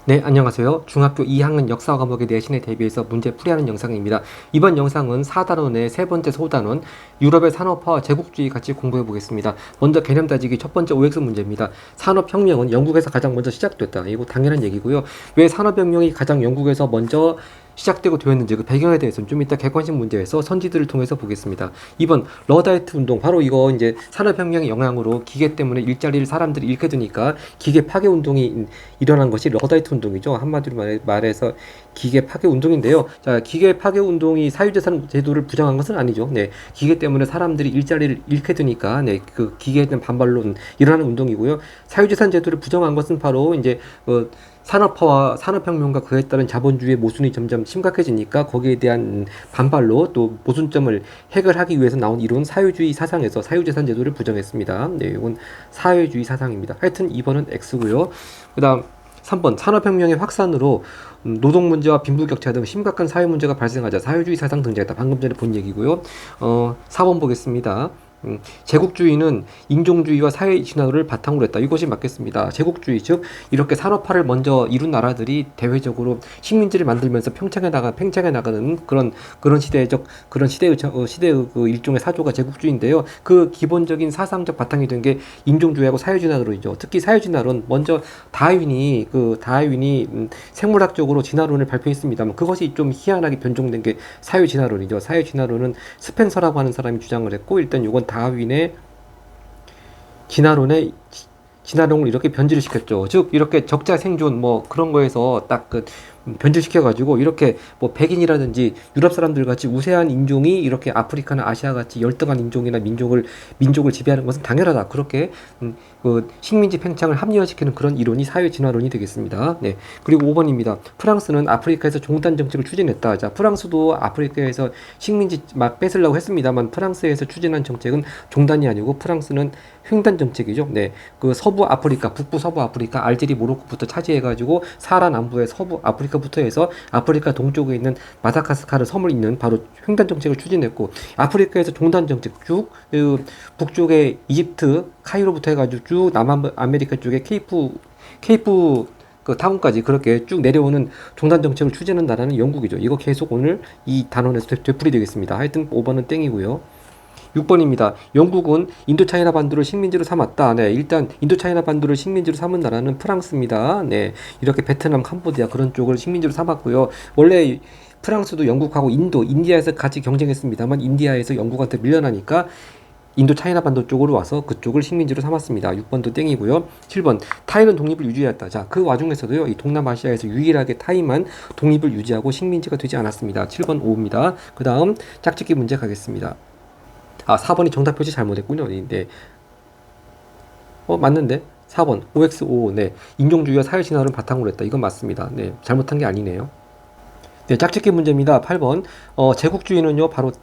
네, 안녕하세요. 중학교 2학년 역사 과목의 내신에 대비해서 문제 풀이하는 영상입니다. 이번 영상은 4단원의 세 번째 소단원, 유럽의 산업화와 제국주의 같이 공부해 보겠습니다. 먼저 개념 따지기 첫 번째 OX 문제입니다. 산업혁명은 영국에서 가장 먼저 시작됐다. 이거 당연한 얘기고요. 왜 산업혁명이 가장 영국에서 먼저 시작되고 되었는지 그 배경에 대해서는 좀 이따 객관식 문제에서 선지들을 통해서 보겠습니다. 2번 러다이트 운동, 바로 이거 이제 산업혁명의 영향으로 기계 때문에 일자리를 사람들이 잃게 되니까 기계 파괴 운동이 일어난 것이 러다이트 운동이죠. 한마디로 말해서 기계 파괴 운동인데요. 자, 기계 파괴 운동이 사유재산 제도를 부정한 것은 아니죠. 네, 기계 때문에 사람들이 일자리를 잃게 되니까 그 기계에 대한 반발로 일어나는 운동이고요. 사유재산 제도를 부정한 것은 바로 이제 산업화와 산업혁명과 그에 따른 자본주의의 모순이 점점 심각해지니까 거기에 대한 반발로 또 모순점을 해결하기 위해서 나온 이론 사유주의 사상에서 사유재산 제도를 부정했습니다. 네, 이건 사회주의 사상입니다. 하여튼 2번은 X고요. 그 다음 3번 산업혁명의 확산으로 노동 문제와 빈부격차 등 심각한 사회 문제가 발생하자 사회주의 사상 등장했다. 방금 전에 본 얘기고요. 4번 보겠습니다. 제국주의는 인종주의와 사회 진화를 바탕으로 했다. 이것이 맞겠습니다. 제국주의, 즉 이렇게 산업화를 먼저 이룬 나라들이 대외적으로 식민지를 만들면서 팽창해 나가는 그런 시대의 그 일종의 사조가 제국주의인데요. 그 기본적인 사상적 바탕이 된 게 인종주의하고 사회 진화론이죠. 특히 사회 진화론, 먼저 다윈이 생물학적으로 진화론을 발표했습니다만 그것이 좀 희한하게 변종된 게 사회 진화론이죠. 사회 진화론은 스펜서라고 하는 사람이 주장을 했고, 일단 이건 다윈의 진화론을 이렇게 변질을 시켰죠. 즉 이렇게 적자 생존 뭐 그런 거에서 딱 변질시켜가지고 이렇게 뭐 백인이라든지 유럽 사람들 같이 우세한 인종이 이렇게 아프리카나 아시아 같이 열등한 인종이나 민족을 지배하는 것은 당연하다. 그렇게 그 식민지 팽창을 합리화시키는 그런 이론이 사회 진화론이 되겠습니다. 네. 그리고 5번입니다. 프랑스는 아프리카에서 종단 정책을 추진했다. 자, 프랑스도 아프리카에서 식민지 막 뺏으려고 했습니다만 프랑스에서 추진한 정책은 종단이 아니고 프랑스는 횡단 정책이죠. 네. 그 서부 아프리카, 북부 서부 아프리카, 알제리, 모로코부터 차지해가지고 사하라 남부의 서부 아프리카부터 해서 아프리카 동쪽에 있는 마다가스카르 섬을 잇는 바로 횡단 정책을 추진했고, 아프리카에서 종단 정책 쭉 북쪽의 이집트 카이로부터 해가지고 쭉 남아메리카 쪽에 케이프 그 타운까지 그렇게 쭉 내려오는 종단 정책을 추진한 나라는 영국이죠. 이거 계속 오늘 이 단원에서 되풀이 되겠습니다. 하여튼 5번은 땡이고요. 6번입니다. 영국은 인도차이나 반도를 식민지로 삼았다. 네, 일단 인도차이나 반도를 식민지로 삼은 나라는 프랑스입니다. 네, 이렇게 베트남, 캄보디아 그런 쪽을 식민지로 삼았고요. 원래 프랑스도 영국하고 인디아에서 같이 경쟁했습니다만 인디아에서 영국한테 밀려나니까 인도 차이나 반도 쪽으로 와서 그쪽을 식민지로 삼았습니다. 6번도 땡이고요. 7번 타이는 독립을 유지했다. 자, 그 와중에서도요, 이 동남아시아에서 유일하게 타이만 독립을 유지하고 식민지가 되지 않았습니다. 7번 5입니다. 그 다음 짝짓기 문제 가겠습니다. 4번이 정답 표시 잘못했군요. 네. 맞는데? 4번, OX5, 네. 인종주의와 사회신화를 바탕으로 했다. 이건 맞습니다. 네. 잘못한 게 아니네요. 네, 짝짓기 문제입니다. 8번. 제국주의는요, 바로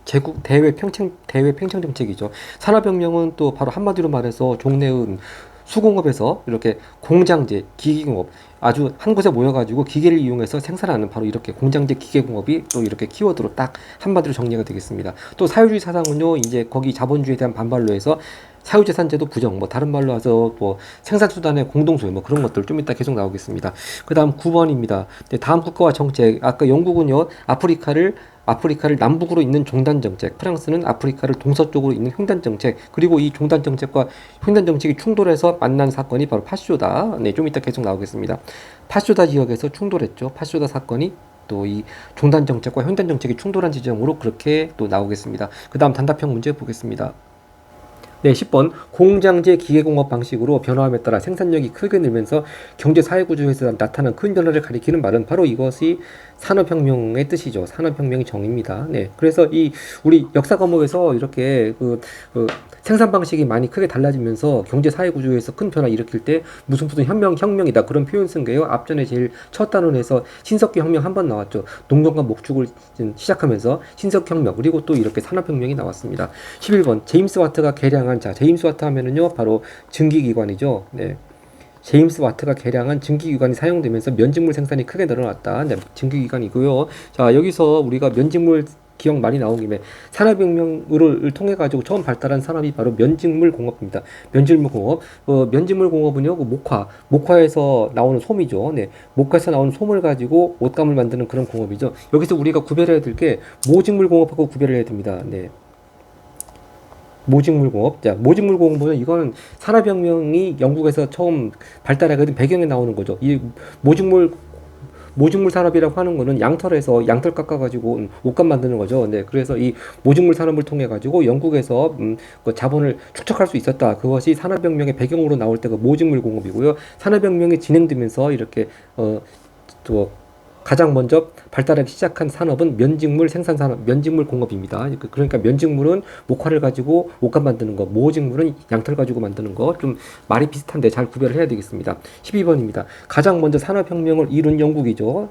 대외 팽창 정책이죠. 산업혁명은 또 바로 한마디로 말해서 종래은 수공업에서 이렇게 공장제, 기계공업, 아주 한 곳에 모여가지고 기계를 이용해서 생산하는 바로 이렇게 공장제 기계공업이 또 이렇게 키워드로 딱 한마디로 정리가 되겠습니다. 또 사회주의 사상은요, 이제 거기 자본주의에 대한 반발로 해서 사유재산제도 부정, 뭐 다른 말로 해서 뭐 생산수단의 공동소유, 뭐 그런 것들 좀 이따 계속 나오겠습니다. 그 다음 9번입니다. 네, 다음 국가와 정책. 아까 영국은요, 아프리카를 남북으로 잇는 종단 정책, 프랑스는 아프리카를 동서쪽으로 잇는 횡단 정책, 그리고 이 종단 정책과 횡단 정책이 충돌해서 만난 사건이 바로 파쇼다. 네, 좀 이따 계속 나오겠습니다. 파쇼다 지역에서 충돌했죠. 파쇼다 사건이 또 이 종단 정책과 횡단 정책이 충돌한 지점으로 그렇게 또 나오겠습니다. 그 다음 단답형 문제 보겠습니다. 네, 10번. 공장제 기계공업 방식으로 변화함에 따라 생산력이 크게 늘면서 경제 사회 구조에서 나타난 큰 변화를 가리키는 말은 바로 이것이 산업혁명의 뜻이죠. 산업혁명의 정의입니다. 네. 그래서 우리 역사 과목에서 이렇게 생산 방식이 많이 크게 달라지면서 경제 사회 구조에서 큰 변화 일으킬 때 무슨 혁명이다. 그런 표현 쓴 게요. 앞전에 제일 첫 단원에서 신석기 혁명 한 번 나왔죠. 농경과 목축을 시작하면서 신석혁명, 그리고 또 이렇게 산업혁명이 나왔습니다. 11번. 제임스 와트가 개량한, 자, 제임스 와트 하면은요, 바로 증기기관이죠. 네. 제임스 와트가 개량한 증기기관이 사용되면서 면직물 생산이 크게 늘어났다. 네, 증기기관이고요. 자, 여기서 우리가 면직물 기억 많이 나온 김에 산업혁명을 통해 가지고 처음 발달한 산업이 바로 면직물 공업입니다. 면직물 공업. 면직물 공업은요, 그 목화에서 나오는 솜이죠. 네, 목화에서 나오는 솜을 가지고 옷감을 만드는 그런 공업이죠. 여기서 우리가 구별해야 될 게 모직물 공업하고 구별을 해야 됩니다. 네. 모직물공업. 자, 모직물공업은 이거는 산업혁명이 영국에서 처음 발달하게 된 배경에 나오는 거죠. 이 모직물 모직물 산업이라고 하는 거는 양털에서 양털 깎아가지고 옷감 만드는 거죠. 네, 그래서 이 모직물 산업을 통해 가지고 영국에서 그 자본을 축적할 수 있었다. 그것이 산업혁명의 배경으로 나올 때가 모직물 공업이고요. 산업혁명이 진행되면서 이렇게 또 가장 먼저 발달하기 시작한 산업은 면직물 생산 산업, 면직물 공업입니다. 그러니까 면직물은 목화를 가지고 옷감 만드는 거, 모직물은 양털 가지고 만드는 거, 좀 말이 비슷한데 잘 구별을 해야 되겠습니다. 12번입니다. 가장 먼저 산업혁명을 이룬 영국이죠.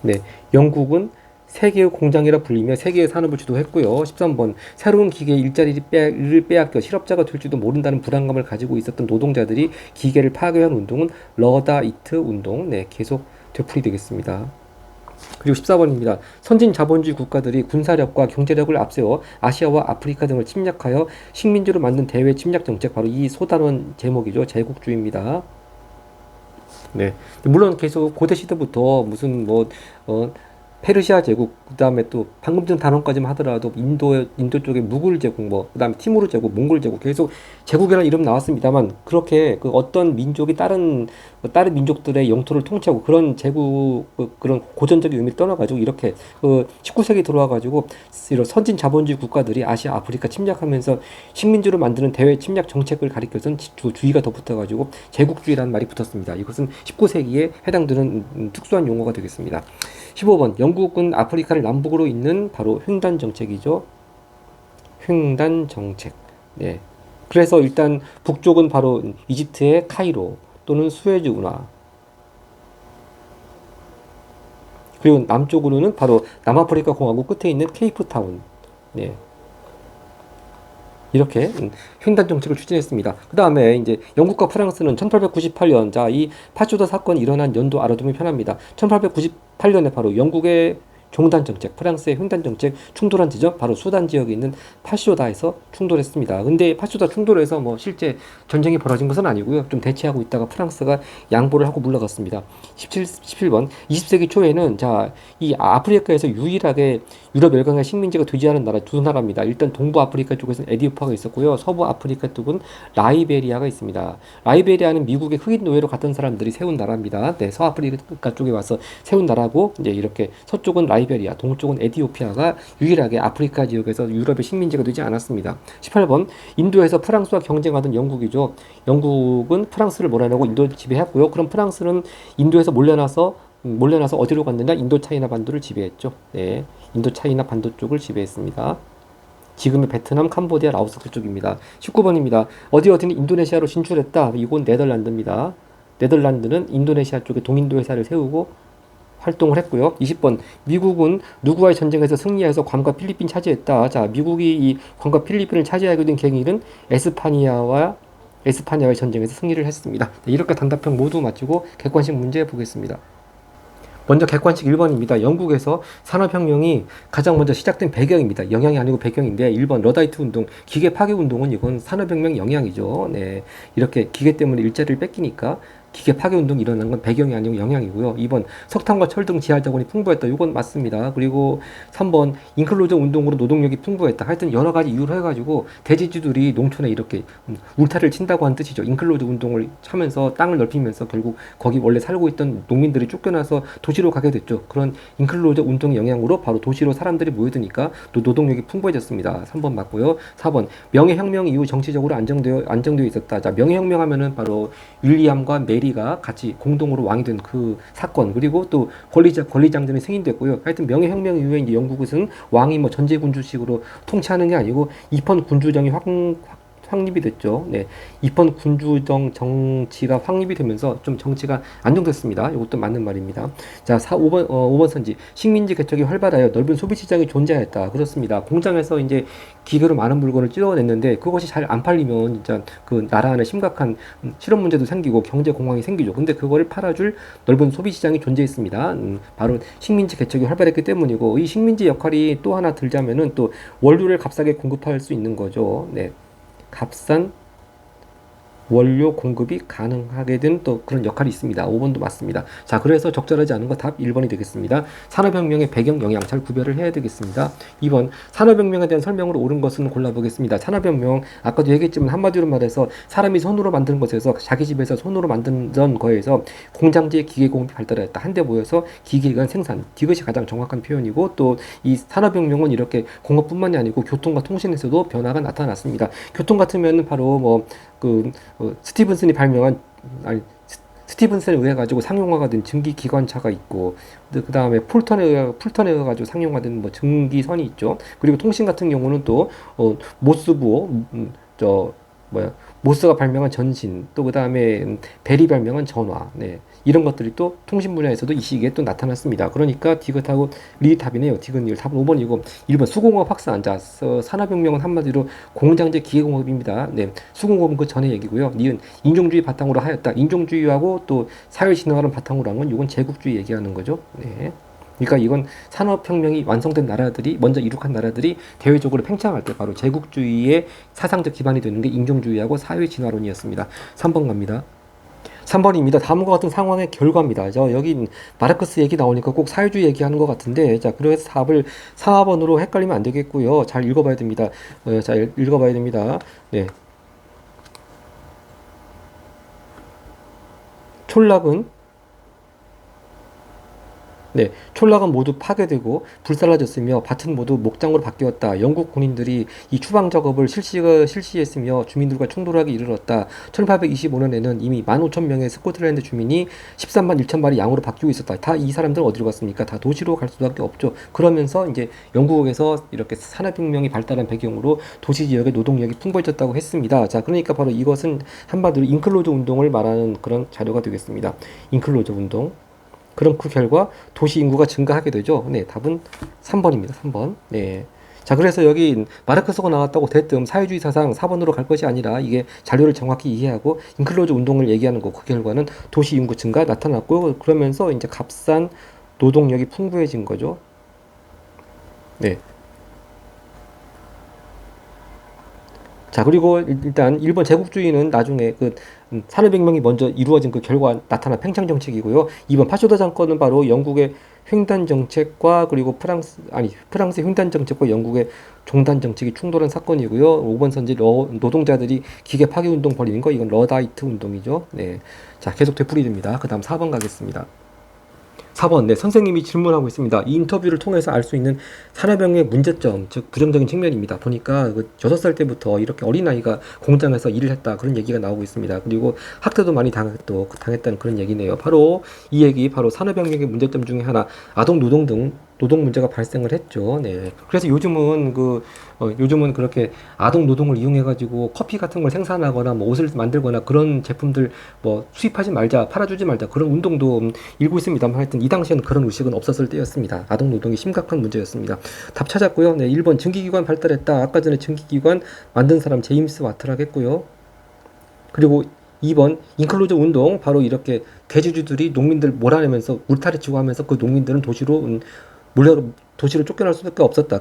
네, 영국은 세계의 공장이라 불리며 세계의 산업을 주도했고요. 13번 새로운 기계의 일자리를 빼앗겨 실업자가 될지도 모른다는 불안감을 가지고 있었던 노동자들이 기계를 파괴한 운동은 러다이트 운동. 네, 계속 되풀이되겠습니다. 그리고 14번입니다. 선진 자본주의 국가들이 군사력과 경제력을 앞세워 아시아와 아프리카 등을 침략하여 식민지로 만든 대외 침략 정책, 바로 이 소단원 제목이죠. 제국주의입니다. 네, 물론 계속 고대 시대부터 무슨 페르시아 제국, 그 다음에 또 방금 전 단원까지만 하더라도 인도 쪽에 무굴 제국, 그 다음에 티무르 제국, 몽골 제국, 계속 제국이라는 이름 나왔습니다만, 그렇게 그 어떤 민족이 다른 민족들의 영토를 통치하고 그런 제국, 그런 고전적인 의미를 떠나가지고 이렇게 19세기 들어와가지고 이런 선진 자본주의 국가들이 아시아, 아프리카 침략하면서 식민지로 만드는 대외 침략 정책을 가리켜서는 주의가 더 붙어가지고 제국주의라는 말이 붙었습니다. 이것은 19세기에 해당되는 특수한 용어가 되겠습니다. 15번 영국은 아프리카를 남북으로 잇는 바로 횡단 정책이죠. 횡단 정책. 네. 그래서 일단 북쪽은 바로 이집트의 카이로 또는 수에즈 운하. 그리고 남쪽으로는 바로 남아프리카 공화국 끝에 있는 케이프타운. 네. 이렇게 횡단 정책을 추진했습니다. 그 다음에 이제 영국과 프랑스는 1898년, 자, 이 파쇼다 사건이 일어난 연도 알아두면 편합니다. 1898년에 바로 영국의 종단 정책, 프랑스의 횡단 정책 충돌한 지점, 바로 수단 지역에 있는 파쇼다에서 충돌했습니다. 근데 파쇼다 충돌에서 실제 전쟁이 벌어진 것은 아니고요. 좀 대치하고 있다가 프랑스가 양보를 하고 물러갔습니다. 17번 20세기 초에는 이 아프리카에서 유일하게 유럽 열강의 식민지가 되지 않은 나라 두 나라입니다. 일단 동부 아프리카 쪽에서는 에디오파가 있었고요. 서부 아프리카 쪽은 라이베리아가 있습니다. 라이베리아는 미국의 흑인 노예로 갔던 사람들이 세운 나라입니다. 네, 서아프리카 쪽에 와서 세운 나라고, 이제 이렇게 서쪽은 라이베리아, 동쪽은 에디오피아가 유일하게 아프리카 지역에서 유럽의 식민지가 되지 않았습니다. 18번 인도에서 프랑스와 경쟁하던 영국이죠. 영국은 프랑스를 몰아내고 인도를 지배했고요. 그럼 프랑스는 인도에서 몰려나서 어디로 갔느냐? 인도차이나 반도를 지배했죠. 네, 인도차이나 반도 쪽을 지배했습니다. 지금의 베트남, 캄보디아, 라오스 그쪽입니다. 19번입니다. 어디는 인도네시아로 진출했다. 이건 네덜란드입니다. 네덜란드는 인도네시아 쪽에 동인도 회사를 세우고 활동을 했고요. 20번 미국은 누구와의 전쟁에서 승리해서 괌과 필리핀 차지했다. 자, 미국이 이 괌과 필리핀을 차지하게 된 계기는 에스파니아와의 전쟁에서 승리를 했습니다. 네, 이렇게 단답형 모두 마치고 객관식 문제 보겠습니다. 먼저 객관식 1번입니다. 영국에서 산업혁명이 가장 먼저 시작된 배경입니다. 영향이 아니고 배경인데, 1번 러다이트 운동, 기계 파괴 운동은 이건 산업혁명 영향이죠. 네, 이렇게 기계 때문에 일자리를 뺏기니까 기계 파괴 운동이 일어난 건 배경이 아니고 영향이고요. 2번 석탄과 철 등 지하 자원이 풍부했다. 이건 맞습니다. 그리고 3번 인클로저 운동으로 노동력이 풍부했다. 하여튼 여러 가지 이유로 해가지고 대지주들이 농촌에 이렇게 울타리를 친다고 하는 뜻이죠. 인클로저 운동을 하면서 땅을 넓히면서 결국 거기 원래 살고 있던 농민들이 쫓겨나서 도시로 가게 됐죠. 그런 인클로저 운동의 영향으로 바로 도시로 사람들이 모여드니까 또 노동력이 풍부해졌습니다. 3번 맞고요. 4번 명예혁명 이후 정치적으로 안정되어 있었다. 자, 명예혁명 하면은 바로 윌리엄과 메리가 같이 공동으로 왕이 된 그 사건, 그리고 또 권리장전이 승인됐고요. 하여튼 명예혁명 이후에 이제 영국은 왕이 전제군주식으로 통치하는 게 아니고 입헌 군주정이 확립이 됐죠. 네. 입헌 군주정 정치가 확립이 되면서 좀 정치가 안정됐습니다. 이것도 맞는 말입니다. 자, 5번 선지. 식민지 개척이 활발하여 넓은 소비 시장이 존재했다. 그렇습니다. 공장에서 이제 기계로 많은 물건을 찌어냈는데 그것이 잘 안 팔리면 진짜 그 나라 안에 심각한 실업 문제도 생기고 경제 공황이 생기죠. 근데 그거를 팔아줄 넓은 소비 시장이 존재했습니다. 바로 식민지 개척이 활발했기 때문이고, 이 식민지 역할이 또 하나 들자면은 또 원료를 값싸게 공급할 수 있는 거죠. 네. 값싼 원료 공급이 가능하게 된 또 그런 역할이 있습니다. 5번도 맞습니다. 자, 그래서 적절하지 않은 거 답 1번이 되겠습니다. 산업혁명의 배경 영향 잘 구별을 해야 되겠습니다. 2번 산업혁명에 대한 설명으로 옳은 것은 골라보겠습니다. 산업혁명 아까도 얘기했지만 한마디로 말해서 사람이 손으로 만든 것에서 자기 집에서 손으로 만든 거에서 공장지의 기계공업이 발달했다. 한데 모여서 기계간 생산, 이것이 가장 정확한 표현이고, 또 이 산업혁명은 이렇게 공업뿐만이 아니고 교통과 통신에서도 변화가 나타났습니다. 교통 같으면 바로 스티븐슨이 발명한, 아니, 스티븐슨에 의해 가지고 상용화가 된 증기 기관차가 있고, 그 다음에 풀턴에 의해 가지고 상용화된 뭐 증기선이 있죠. 그리고 통신 같은 경우는 또 모스부호, 모스가 발명한 전신, 또 그 다음에 벨이 발명한 전화, 네. 이런 것들이 또 통신 분야에서도 이 시기에 또 나타났습니다. 그러니까 디귿하고 리이 답이네요. 디귿 리을 답은 5번이고, 1번 수공업 확산. 자, 산업혁명은 한마디로 공장제 기계공업입니다. 네. 수공업은 그 전에 얘기고요. 니은 인종주의 바탕으로 하였다. 인종주의하고 또 사회신화를 바탕으로 한 건 이건 제국주의 얘기하는 거죠. 네. 그러니까 이건 산업혁명이 완성된 나라들이, 먼저 이룩한 나라들이 대외적으로 팽창할 때 바로 제국주의의 사상적 기반이 되는 게 인종주의하고 사회진화론이었습니다. 3번 갑니다. 3번입니다. 다음과 같은 상황의 결과입니다. 여기 마르크스 얘기 나오니까 꼭 사회주의 얘기하는 것 같은데, 자, 그래서 답을 4번으로 헷갈리면 안 되겠고요. 잘 읽어봐야 됩니다. 잘 읽어봐야 됩니다. 네. 촌락은 모두 파괴되고 불살라졌으며 밭은 모두 목장으로 바뀌었다. 영국 군인들이 이 추방 작업을 실시했으며 주민들과 충돌하기 이르렀다. 1825년에는 이미 15,000명의 스코틀랜드 주민이 13만 1천 마리 양으로 바뀌고 있었다. 다 이 사람들은 어디로 갔습니까? 다 도시로 갈 수밖에 없죠. 그러면서 이제 영국에서 이렇게 산업혁명이 발달한 배경으로 도시 지역의 노동력이 풍부해졌다고 했습니다. 자, 그러니까 바로 이것은 한마디로 인클로즈 운동을 말하는 그런 자료가 되겠습니다. 인클로즈 운동. 그럼 그 결과 도시 인구가 증가하게 되죠. 네, 답은 3번입니다. 3번. 네. 자, 그래서 여기 마르크스가 나왔다고 대뜸 사회주의 사상 4번으로 갈 것이 아니라 이게 자료를 정확히 이해하고 인클로즈 운동을 얘기하는 거, 그 결과는 도시 인구 증가 나타났고, 그러면서 이제 값싼 노동력이 풍부해진 거죠. 네. 자, 그리고 일단 일본 제국주의는 나중에 산업혁명이 먼저 이루어진 그 결과 나타난 팽창 정책이고요. 2번 파쇼다 정권은 바로 영국의 횡단 정책과 그리고 프랑스의 횡단 정책과 영국의 종단 정책이 충돌한 사건이고요. 5번 선지 노동자들이 기계 파괴 운동 벌이는 거, 이건 러다이트 운동이죠. 네. 자, 계속 되풀이됩니다. 그 다음 4번 가겠습니다. 4번, 네, 선생님이 질문하고 있습니다. 이 인터뷰를 통해서 알 수 있는 산업혁명의 문제점, 즉 부정적인 측면입니다. 보니까 6살 때부터 이렇게 어린아이가 공장에서 일을 했다, 그런 얘기가 나오고 있습니다. 그리고 학대도 많이 당했다는 그런 얘기네요. 바로 이 얘기, 바로 산업혁명의 문제점 중에 하나, 아동 노동 등 노동 문제가 발생을 했죠. 네. 그래서 요즘은 그렇게 아동 노동을 이용해가지고 커피 같은 걸 생산하거나 뭐 옷을 만들거나 그런 제품들 뭐 수입하지 말자, 팔아주지 말자, 그런 운동도 일고 있습니다만, 하여튼 이 당시에는 그런 의식은 없었을 때였습니다. 아동 노동이 심각한 문제였습니다. 답 찾았고요. 네, 1번 증기기관 발달했다. 아까 전에 증기기관 만든 사람 제임스 와트라겠고요. 그리고 2번 인클로즈 운동, 바로 이렇게 대주주들이 농민들 몰아내면서 울타리치고 하면서 그 농민들은 도시로 쫓겨날 수밖에 없었다.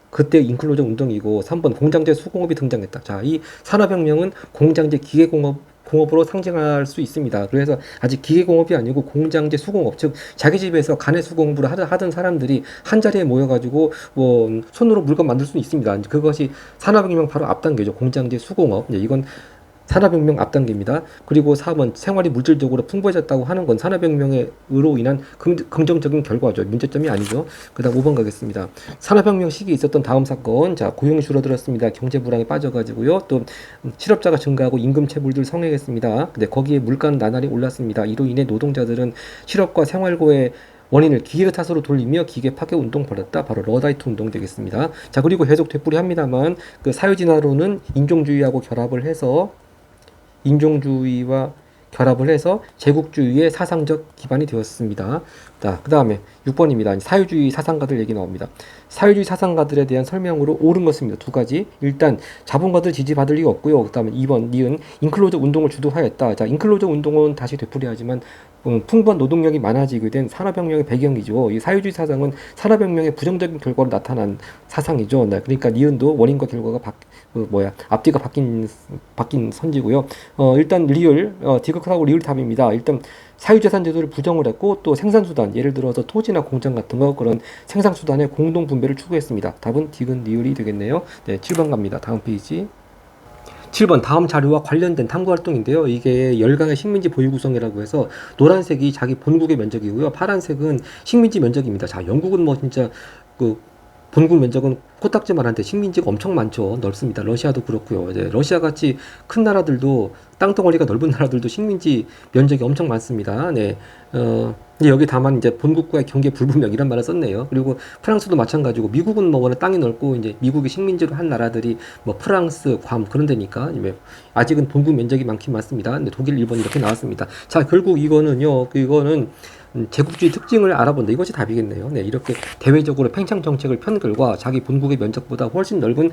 그때 인클로저 운동이고, 3번 공장제 수공업이 등장했다. 자, 이 산업혁명은 공장제 기계공업으로 상징할 수 있습니다. 그래서 아직 기계공업이 아니고 공장제 수공업, 즉 자기 집에서 가내 수공업을 하던 사람들이 한 자리에 모여가지고 뭐 손으로 물건 만들 수 있습니다. 그것이 산업혁명 바로 앞단계죠. 공장제 수공업. 이건 산업혁명 앞단계입니다. 그리고 4번 생활이 물질적으로 풍부해졌다고 하는 건 산업혁명으로 인한 긍정적인 결과죠. 문제점이 아니죠. 그 다음 5번 가겠습니다. 산업혁명 시기에 있었던 다음 사건, 자, 고용이 줄어들었습니다. 경제 불황에 빠져가지고요. 또 실업자가 증가하고 임금 체불들 성행했습니다. 근데 거기에 물가는 나날이 올랐습니다. 이로 인해 노동자들은 실업과 생활고에 원인을 기계 탓으로 돌리며 기계 파괴 운동 벌였다. 바로 러다이트 운동 되겠습니다. 자, 그리고 계속 되풀이합니다만 그 사회진화론은 인종주의와 결합을 해서 제국주의의 사상적 기반이 되었습니다. 자, 그 다음에 6번입니다. 사회주의 사상가들 얘기 나옵니다. 사회주의 사상가들에 대한 설명으로 옳은 것입니다. 두 가지. 일단 자본가들 지지받을 리가 없고요. 그 다음에 2번, 니은 인클로저 운동을 주도하였다. 자, 인클로저 운동은 다시 되풀이하지만 풍부한 노동력이 많아지게 된 산업혁명의 배경이죠. 이 사회주의 사상은 산업혁명의 부정적인 결과로 나타난 사상이죠. 네, 그러니까 니은도 원인과 결과가 앞뒤가 바뀐 선지고요. 일단 디귿하고 리을 답입니다. 일단 사유재산 제도를 부정을 했고 또 생산수단, 예를 들어서 토지나 공장 같은 거 그런 생산수단의 공동 분배를 추구했습니다. 답은 디귿 리을이 되겠네요. 네, 7번 갑니다. 다음 페이지. 7번 다음 자료와 관련된 탐구 활동인데요. 이게 열강의 식민지 보유 구성이라고 해서 노란색이 자기 본국의 면적이고요. 파란색은 식민지 면적입니다. 자, 영국은 뭐 진짜 그 본국 면적은 코딱지만한데 식민지가 엄청 많죠. 넓습니다. 러시아도 그렇고요. 이제 러시아 같이 큰 나라들도 땅덩어리가 넓은 나라들도 식민지 면적이 엄청 많습니다. 네. 이제 여기 다만 이제 본국과의 경계 불분명 이런 말을 썼네요. 그리고 프랑스도 마찬가지고 미국은 뭐 워낙 땅이 넓고 이제 미국이 식민지로 한 나라들이 뭐 프랑스, 괌 그런 데니까 아직은 본국 면적이 많긴 많습니다. 근데 독일, 일본 이렇게 나왔습니다. 자, 결국 이거는 제국주의 특징을 알아본다. 이것이 답이겠네요. 네, 이렇게 대외적으로 팽창 정책을 편 결과 자기 본국의 면적보다 훨씬 넓은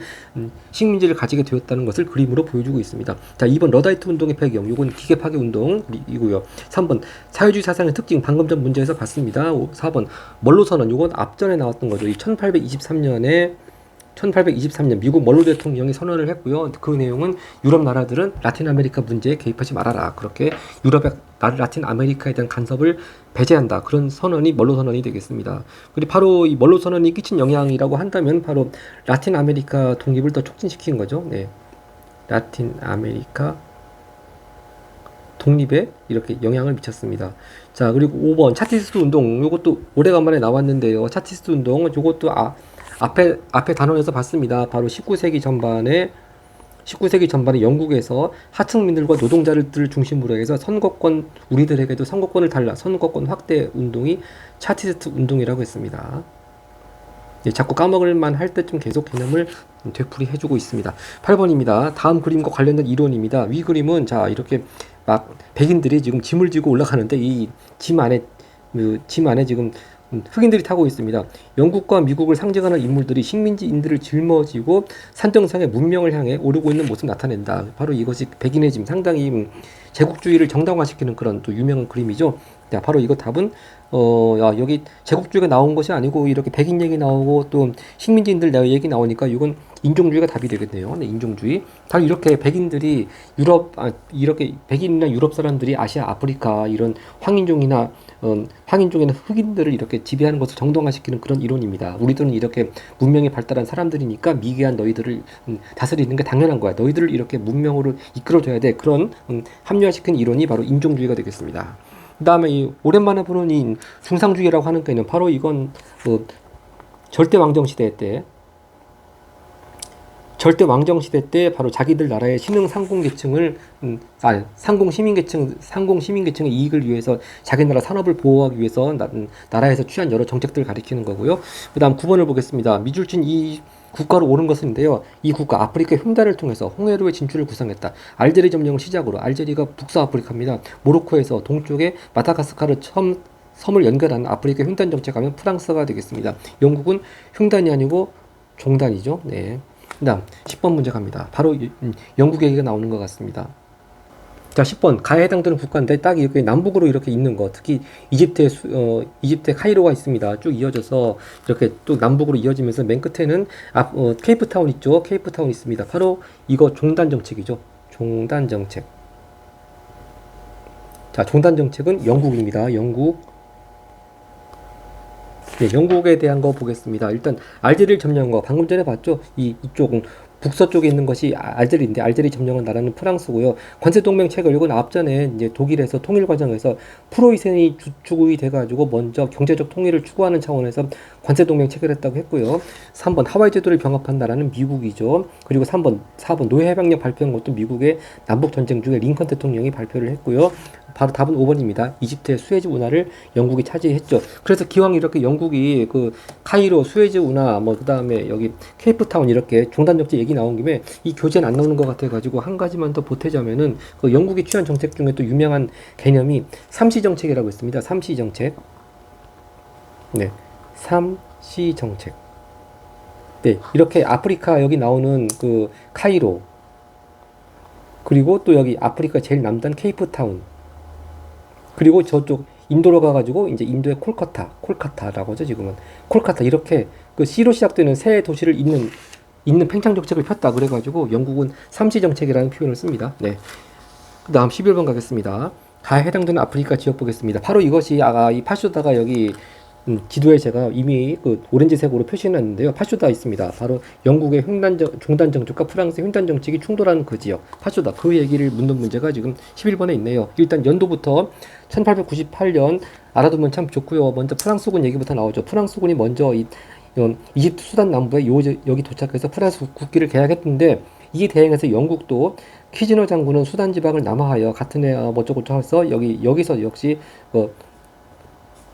식민지를 가지게 되었다는 것을 그림으로 보여주고 있습니다. 자, 2번 러다이트 운동의 배경. 이건 기계 파괴 운동이고요. 3번 사회주의 사상의 특징. 방금 전 문제에서 봤습니다. 4번 멀로 선언. 이건 앞전에 나왔던 거죠. 이 1823년 미국 멀로 대통령이 선언을 했고요. 그 내용은 유럽 나라들은 라틴 아메리카 문제에 개입하지 말아라. 그렇게 유럽의 라틴 아메리카에 대한 간섭을 배제한다. 그런 선언이 멀로 선언이 되겠습니다. 그리고 바로 이 멀로 선언이 끼친 영향이라고 한다면 바로 라틴 아메리카 독립을 더 촉진시킨 거죠. 네. 라틴 아메리카 독립에 이렇게 영향을 미쳤습니다. 자, 그리고 5번 차티스트 운동. 이것도 오래간만에 나왔는데요. 차티스트 운동. 이것도 앞에 단원에서 봤습니다. 바로 19세기 전반에 영국에서 하층민들과 노동자들을 중심으로 해서 우리들에게도 선거권을 달라 선거권 확대 운동이 차티스트 운동이라고 했습니다. 예, 자꾸 까먹을만 할 때쯤 계속 개념을 되풀이해주고 있습니다. 8번입니다. 다음 그림과 관련된 이론입니다. 위 그림은 자 이렇게 막 백인들이 지금 짐을 지고 올라가는데 이 짐 안에 지금 흑인들이 타고 있습니다. 영국과 미국을 상징하는 인물들이 식민지인들을 짊어지고 산정상의 문명을 향해 오르고 있는 모습을 나타낸다. 바로 이것이 백인의 짐, 상당히 제국주의를 정당화시키는 그런 또 유명한 그림이죠. 자, 바로 이거 답은 여기 제국주의가 나온 것이 아니고 이렇게 백인 얘기 나오고 또 식민지인들 얘기 나오니까 이건 인종주의가 답이 되겠네요. 네, 인종주의. 바로 이렇게 백인들이 이렇게 백인이나 유럽 사람들이 아시아, 아프리카 이런 황인종이나 흑인들을 이렇게 지배하는 것을 정당화시키는 그런 이론입니다. 우리들은 이렇게 문명이 발달한 사람들이니까 미개한 너희들을 다스리는 게 당연한 거야. 너희들을 이렇게 문명으로 이끌어줘야 돼. 그런 합리화시킨 이론이 바로 인종주의가 되겠습니다. 그 다음에 이 오랜만에 보는 이 중상주의라고 하는 거는 바로 이건 절대 왕정 시대 때 바로 자기들 나라의 신흥 상공 시민계층의 이익을 위해서 자기 나라 산업을 보호하기 위해서 나라에서 취한 여러 정책들을 가리키는 거고요. 그 다음 9번을 보겠습니다. 미줄진 이 국가로 오른 것인데요. 이 국가 아프리카 횡단을 통해서 홍해로의 진출을 구상했다. 알제리 점령을 시작으로 알제리가 북서아프리카입니다. 모로코에서 동쪽에 마다가스카르 섬을 연결하는 아프리카 횡단 정책하면 프랑스가 되겠습니다. 영국은 횡단이 아니고 종단이죠. 네. 그 다음 10번 문제 갑니다. 바로 영국 얘기가 나오는 것 같습니다. 자, 10번 가에 해당되는 국가인데 딱 이렇게 남북으로 이렇게 있는 거, 특히 이집트의 카이로가 있습니다. 쭉 이어져서 이렇게 또 남북으로 이어지면서 맨 끝에는 케이프타운 있죠. 케이프타운 있습니다. 바로 이거 종단 정책이죠. 종단 정책. 자, 종단 정책은 영국입니다. 네, 영국에 대한 거 보겠습니다. 일단 알제리를 점령한 거 방금 전에 봤죠. 이쪽은 북서쪽에 있는 것이 알제리인데 알제리 점령한 나라는 프랑스고요. 관세동맹 체결 이건 앞전에 이제 독일에서 통일 과정에서 프로이센이 주축이 돼가지고 먼저 경제적 통일을 추구하는 차원에서 관세동맹 체결했다고 했고요. 3번 하와이 제도를 병합한 나라는 미국이죠. 그리고 4번 노예 해방령 발표한 것도 미국의 남북 전쟁 중에 링컨 대통령이 발표를 했고요. 바로 답은 5번입니다. 이집트의 수에즈 운하를 영국이 차지했죠. 그래서 기왕 이렇게 영국이 그 카이로, 수에즈 운하, 뭐 그다음에 여기 케이프타운 이렇게 종단적지 얘기 나온 김에 이 교재는 안 나오는 것 같아가지고 한 가지만 더 보태자면은 그 영국이 취한 정책 중에 또 유명한 개념이 삼시 정책이라고 있습니다. 삼시 정책. 네, 삼시 정책. 네, 이렇게 아프리카 여기 나오는 그 카이로, 그리고 또 여기 아프리카 제일 남단 케이프타운, 그리고 저쪽 인도로 가가지고 이제 인도의 콜카타라고 하죠 지금은. 콜카타, 이렇게 그 C로 시작되는 새 도시를 잇는 팽창 정책을 폈다. 그래가지고 영국은 삼시 정책이라는 표현을 씁니다. 네. 그 다음 11번 가겠습니다. 다 해당되는 아프리카 지역 보겠습니다. 바로 이것이 이 파쇼다가 여기 지도에 제가 이미 그 오렌지색으로 표시해놨는데요. 파쇼다 있습니다. 바로 영국의 종단 정책과 프랑스의 횡단 정책이 충돌하는 그 지역, 파쇼다. 그 얘기를 묻는 문제가 지금 11번에 있네요. 일단 연도부터 1898년 알아두면 참 좋고요. 먼저 프랑스군 얘기부터 나오죠. 프랑스군이 먼저 이집트 수단 남부에 여기 도착해서 프랑스 국기를 개혁했는데, 이 대행에서 영국도 키지너 장군은 수단 지방을 남하하여 같은 해 뭐저쩌고 해서 여기서 역시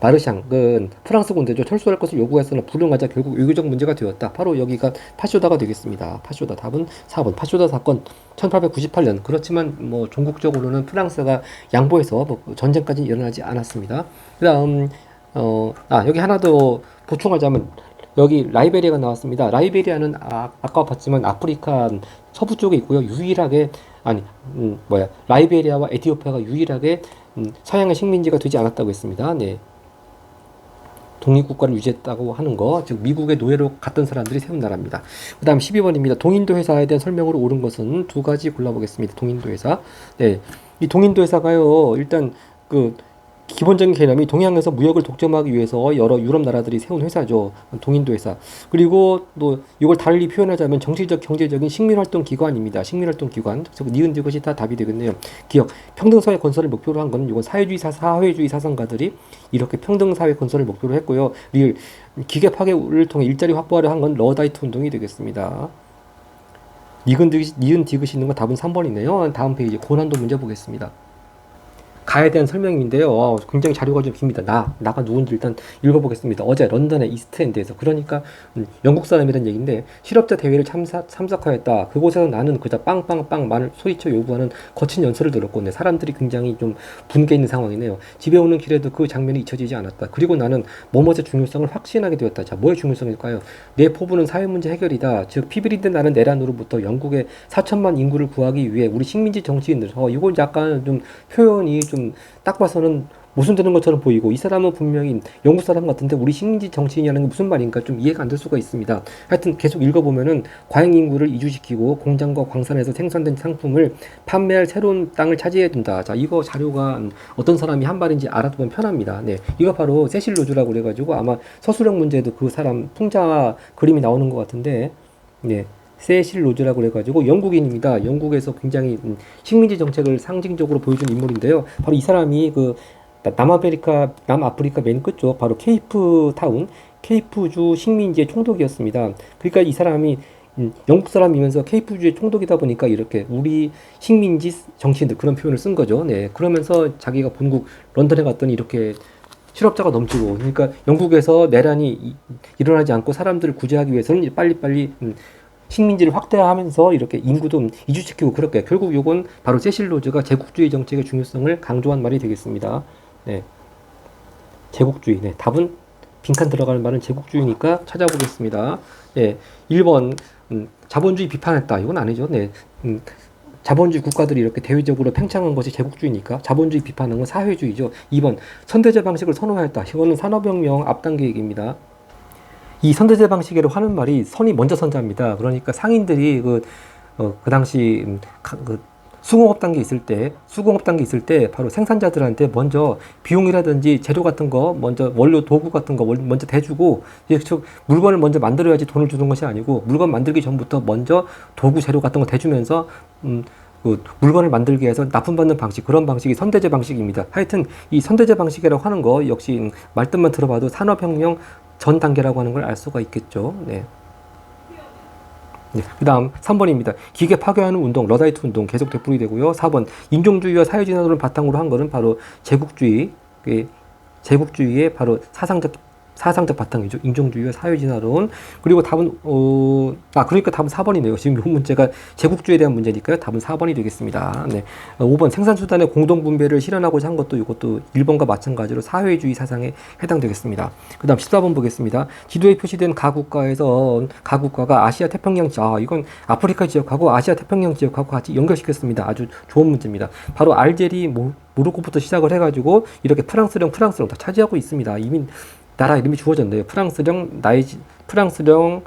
마르샹, 그 프랑스 군대죠. 철수할 것을 요구해서는 불응하자 결국 외교적 문제가 되었다. 바로 여기가 파쇼다가 되겠습니다. 파쇼다. 답은 4번. 파쇼다 사건 1898년. 그렇지만 뭐 종국적으로는 프랑스가 양보해서 뭐 전쟁까지는 일어나지 않았습니다. 그다음 여기 하나 더 보충하자면 여기 라이베리아가 나왔습니다. 라이베리아는 아까 봤지만 아프리카 서부 쪽에 있고요. 유일하게 라이베리아와 에티오피아가 유일하게 서양의 식민지가 되지 않았다고 했습니다. 네. 독립국가를 유지했다고 하는 거, 즉 미국의 노예로 갔던 사람들이 세운 나라입니다. 그 다음 12번입니다. 동인도 회사에 대한 설명으로 옳은 것은 두 가지 골라보겠습니다. 동인도 회사. 네, 이 동인도 회사가요, 일단 그 기본적인 개념이 동양에서 무역을 독점하기 위해서 여러 유럽 나라들이 세운 회사죠. 동인도 회사. 그리고 또 이걸 달리 표현하자면 정치적, 경제적인 식민활동 기관입니다. 식민활동 기관. 니은 이것이 다 답이 되겠네요. 기억. 평등사회 건설을 목표로 한 건 이건 사회주의 사상가들이 이렇게 평등사회 건설을 목표로 했고요. 기계 파괴를 통해 일자리 확보하려 한 건 러다이트 운동이 되겠습니다. 니은 디귿이 있는 건 답은 3번이네요. 다음 페이지 고난도 문제 보겠습니다. 가에 대한 설명인데요. 굉장히 자료가 좀 깁니다. 나가 누군지 일단 읽어보겠습니다. 어제 런던의 이스트엔드에서, 그러니까 영국 사람이라는 얘기인데, 실업자 대회를 참석하였다. 그곳에서 나는 그저 빵빵빵 말을 소리쳐 요구하는 거친 연설을 들었고, 사람들이 굉장히 좀 분개 있는 상황이네요. 집에 오는 길에도 그 장면이 잊혀지지 않았다. 그리고 나는 뭐뭐의 중요성을 확신하게 되었다. 자, 뭐의 중요성일까요? 내 포부는 사회문제 해결이다. 즉 피비린내 나는 내란으로부터 영국의 4천만 인구를 구하기 위해 우리 식민지 정치인들, 이건 약간 좀 표현이 좀 딱 봐서는 모순되는 것처럼 보이고, 이 사람은 분명히 영국 사람 같은데 우리 식민지 정치인이라는 게 무슨 말인가 좀 이해가 안 될 수가 있습니다. 하여튼 계속 읽어보면은 과잉 인구를 이주시키고 공장과 광산에서 생산된 상품을 판매할 새로운 땅을 차지해야 된다. 자, 이거 자료가 어떤 사람이 한 말인지 알아두면 편합니다. 네, 이거 바로 세실 로즈라고 그래가지고 아마 서술형 문제에도 그 사람 풍자 그림이 나오는 것 같은데, 네. 세실 로즈라고 그래가지고 영국인입니다. 영국에서 굉장히 식민지 정책을 상징적으로 보여준 인물인데요. 바로 이 사람이 그 남아프리카 맨 끝쪽 바로 케이프타운, 케이프주 식민지의 총독이었습니다. 그러니까 이 사람이 영국 사람이면서 케이프주의 총독이다 보니까 이렇게 우리 식민지 정치인들 그런 표현을 쓴 거죠. 네, 그러면서 자기가 본국 런던에 갔더니 이렇게 실업자가 넘치고, 그러니까 영국에서 내란이 일어나지 않고 사람들을 구제하기 위해서는 빨리빨리 식민지를 확대하면서 이렇게 인구도 이주시키고, 그렇게 결국 요건 바로 세실 로즈가 제국주의 정책의 중요성을 강조한 말이 되겠습니다. 네, 제국주의. 네, 답은 빈칸 들어가는 말은 제국주의니까 찾아보겠습니다. 네, 1번 자본주의 비판했다. 이건 아니죠. 네, 자본주의 국가들이 이렇게 대외적으로 팽창한 것이 제국주의니까 자본주의 비판한 건 사회주의죠. 2번 선대제 방식을 선호하였다. 이거는 산업혁명 앞단계 얘기입니다. 이 선대제 방식이라고 하는 말이 선이 먼저 선자입니다. 그러니까 상인들이 그 당시 수공업 단계 있을 때 바로 생산자들한테 먼저 비용이라든지 재료 같은 거 먼저 원료 도구 같은 거 먼저 대주고, 즉 물건을 먼저 만들어야지 돈을 주는 것이 아니고 물건 만들기 전부터 먼저 도구 재료 같은 거 대주면서 그 물건을 만들기 위해서 납품받는 방식, 그런 방식이 선대제 방식입니다. 하여튼 이 선대제 방식이라고 하는 거 역시 말뜻만 들어봐도 산업혁명 전 단계라고 하는 걸 알 수가 있겠죠. 네. 네, 그 다음 3번입니다. 기계 파괴하는 운동, 러다이트 운동 계속 되풀이 되고요. 4번, 인종주의와 사회진화론을 바탕으로 한 것은 바로 제국주의, 제국주의의 바로 사상적 바탕이죠. 인종주의와 사회진화론. 그리고 답은, 그러니까 답은 4번이네요. 지금 이 문제가 제국주의에 대한 문제니까요. 답은 4번이 되겠습니다. 네. 5번, 생산수단의 공동분배를 실현하고자 한 것도 이것도 1번과 마찬가지로 사회주의 사상에 해당되겠습니다. 그 다음 14번 보겠습니다. 지도에 표시된 가국가가 아시아 태평양, 이건 아프리카 지역하고 아시아 태평양 지역하고 같이 연결시켰습니다. 아주 좋은 문제입니다. 바로 알제리, 모로코부터 시작을 해가지고 이렇게 프랑스령 다 차지하고 있습니다. 이미 나라 이름이 주어졌네요. 프랑스령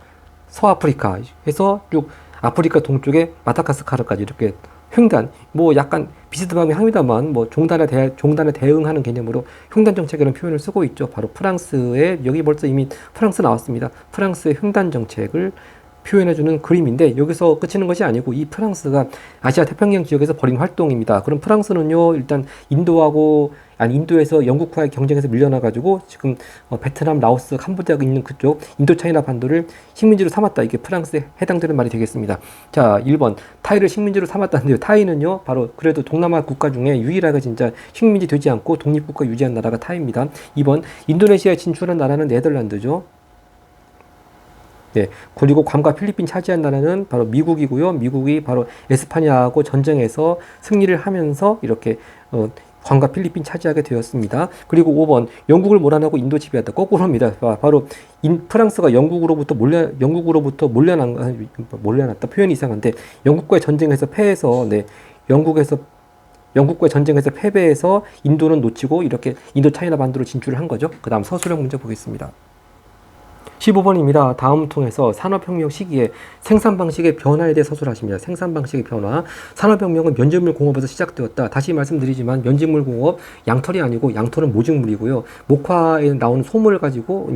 서아프리카 해서 쭉 아프리카 동쪽에 마다가스카르까지 이렇게 횡단, 약간 비스듬하게 합니다만 종단에 대응하는 개념으로 횡단 정책이라는 표현을 쓰고 있죠. 바로 프랑스의, 여기 벌써 이미 프랑스 나왔습니다. 프랑스의 횡단 정책을 표현해주는 그림인데, 여기서 끝이는 것이 아니고 이 프랑스가 아시아 태평양 지역에서 벌인 활동입니다. 그럼 프랑스는요, 일단 인도에서 영국과의 경쟁에서 밀려나가지고 지금 베트남, 라오스, 캄보디아가 있는 그쪽 인도차이나 반도를 식민지로 삼았다. 이게 프랑스에 해당되는 말이 되겠습니다. 자, 1번 타이를 식민지로 삼았다는데요. 타이는요, 바로 그래도 동남아 국가 중에 유일하게 진짜 식민지 되지 않고 독립국가 유지한 나라가 타이입니다. 2번 인도네시아에 진출한 나라는 네덜란드죠. 네, 그리고 괌과 필리핀 차지한 나라는 바로 미국이고요. 미국이 바로 에스파냐하고 전쟁에서 승리를 하면서 이렇게 괌과 필리핀 차지하게 되었습니다. 그리고 5번 영국을 몰아내고 인도 지배하다. 거꾸로입니다. 바로 프랑스가 영국으로부터 몰려났다. 표현이 이상한데 영국과의 전쟁에서 패해서 영국과의 전쟁에서 패배해서 인도는 놓치고 이렇게 인도 차이나 반도로 진출을 한 거죠. 그 다음 서술형 문제 보겠습니다. 15번입니다. 다음 통해서 산업혁명 시기에 생산 방식의 변화에 대해 서술하십니다. 생산 방식의 변화. 산업혁명은 면직물 공업에서 시작되었다. 다시 말씀드리지만 면직물 공업 양털이 아니고 양털은 모직물이고요. 목화에 나오는 솜을 가지고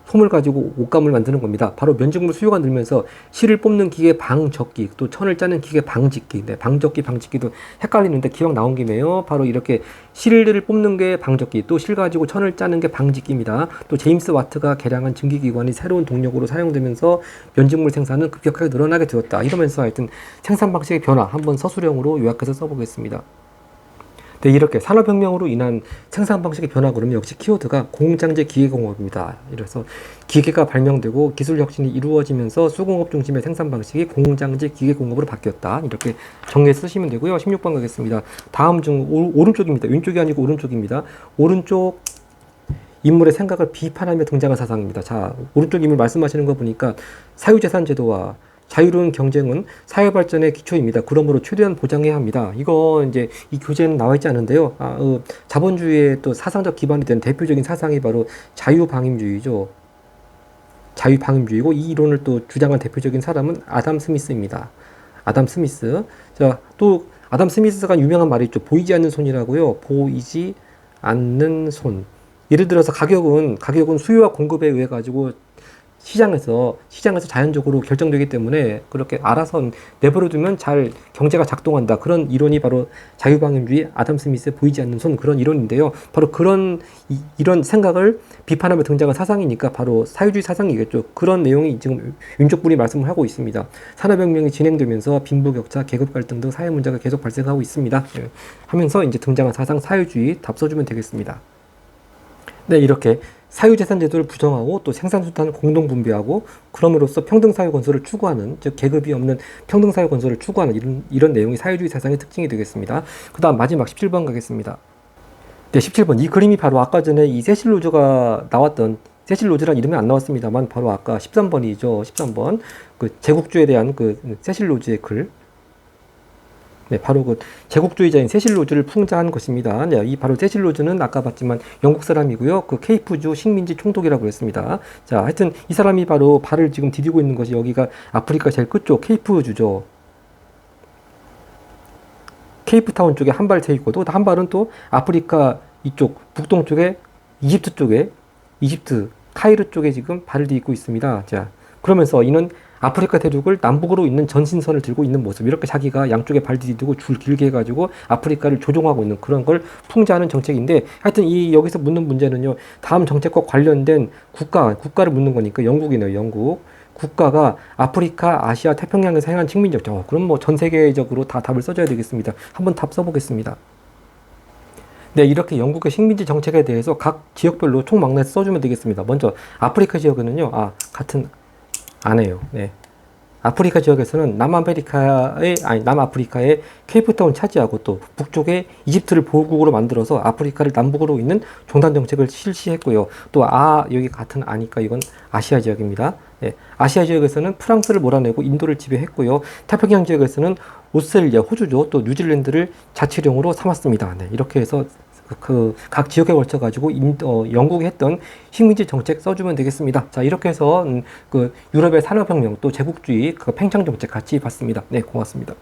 솜을 가지고 옷감을 만드는 겁니다. 바로 면직물 수요가 늘면서 실을 뽑는 기계 방적기, 또 천을 짜는 기계 방직기, 방적기, 방직기도 헷갈리는데 기왕 나온 김에요. 바로 이렇게 실을 뽑는 게 방적기, 또 실 가지고 천을 짜는 게 방직기입니다. 또 제임스 와트가 개량한 증기기관이 새로운 동력으로 사용되면서 면직물 생산은 급격하게 늘어나게 되었다. 이러면서 하여튼 생산 방식의 변화 한번 서술형으로 요약해서 써보겠습니다. 네, 이렇게 산업혁명으로 인한 생산 방식의 변화 그러면 역시 키워드가 공장제 기계공업입니다. 이래서 기계가 발명되고 기술 혁신이 이루어지면서 수공업 중심의 생산 방식이 공장제 기계공업으로 바뀌었다. 이렇게 정리해 쓰시면 되고요. 16번 가겠습니다. 다음 중 오른쪽입니다. 왼쪽이 아니고 오른쪽입니다. 오른쪽 인물의 생각을 비판하며 등장한 사상입니다. 자, 오른쪽 인물 말씀하시는 거 보니까 사유재산제도와 자유로운 경쟁은 사회 발전의 기초입니다. 그러므로 최대한 보장해야 합니다. 이거 이제 이 교재는 나와 있지 않은데요. 자본주의의 또 사상적 기반이 된 대표적인 사상이 바로 자유방임주의죠. 자유방임주의고 이 이론을 또 주장한 대표적인 사람은 아담 스미스입니다. 아담 스미스. 자, 또 아담 스미스가 유명한 말이 있죠. 보이지 않는 손이라고요. 보이지 않는 손. 예를 들어서 가격은 수요와 공급에 의해 가지고 시장에서 자연적으로 결정되기 때문에 그렇게 알아서 내버려두면 잘 경제가 작동한다. 그런 이론이 바로 자유방임주의 아담 스미스의 보이지 않는 손 그런 이론인데요. 바로 이런 생각을 비판하며 등장한 사상이니까 바로 사회주의 사상이겠죠. 그런 내용이 지금 윤족분이 말씀을 하고 있습니다. 산업혁명이 진행되면서 빈부격차, 계급갈등 등 사회 문제가 계속 발생하고 있습니다. 하면서 이제 등장한 사상 사회주의 답 써주면 되겠습니다. 네, 이렇게 사유재산제도를 부정하고 또 생산수단을 공동분배하고 그럼으로써 평등사회 건설을 추구하는, 즉 계급이 없는 평등사회 건설을 추구하는 이런 내용이 사회주의 사상의 특징이 되겠습니다. 그 다음 마지막 17번 가겠습니다. 네, 17번. 이 그림이 바로 아까 전에 이 세실 로즈가 나왔던, 세실 로즈란 이름이 안 나왔습니다만 바로 아까 13번이죠. 13번. 그 제국주의에 대한 그 세실 로즈의 글. 네, 바로 그 제국주의자인 세실 로즈를 풍자한 것입니다. 네, 이 바로 세실 로즈는 아까 봤지만 영국 사람이고요. 그 케이프주 식민지 총독이라고 했습니다. 자, 하여튼 이 사람이 바로 발을 지금 디디고 있는 것이 여기가 아프리카 제일 끝쪽 케이프주죠. 케이프타운 쪽에 한 발 돼 있고 또 한 발은 또 아프리카 이쪽 북동쪽에 이집트 카이르 쪽에 지금 발을 디디고 있습니다. 자, 그러면서 이는 아프리카 대륙을 남북으로 있는 전신선을 들고 있는 모습, 이렇게 자기가 양쪽에 발 디디고 줄 길게 해가지고 아프리카를 조종하고 있는 그런 걸 풍자하는 정책인데, 하여튼 여기서 묻는 문제는요, 다음 정책과 관련된 국가를 묻는 거니까 영국이네요. 영국. 국가가 아프리카, 아시아, 태평양에 사용한 식민지 역사. 그럼 뭐 전 세계적으로 다 답을 써줘야 되겠습니다. 한번 답 써보겠습니다. 네, 이렇게 영국의 식민지 정책에 대해서 각 지역별로 총망라해서 써주면 되겠습니다. 먼저 아프리카 지역에는요, 같은 안 해요. 네. 아프리카 지역에서는 남아프리카의 케이프타운 차지하고 또 북쪽에 이집트를 보호국으로 만들어서 아프리카를 남북으로 있는 종단 정책을 실시했고요. 또 여기 같은 아니까 이건 아시아 지역입니다. 네. 아시아 지역에서는 프랑스를 몰아내고 인도를 지배했고요. 태평양 지역에서는 오스트레일리아, 호주죠. 또 뉴질랜드를 자치령으로 삼았습니다. 네. 이렇게 해서 각 지역에 걸쳐 가지고 영국이 했던 식민지 정책 써주면 되겠습니다. 자, 이렇게 해서 유럽의 산업혁명 또 제국주의 팽창 정책 같이 봤습니다. 네, 고맙습니다.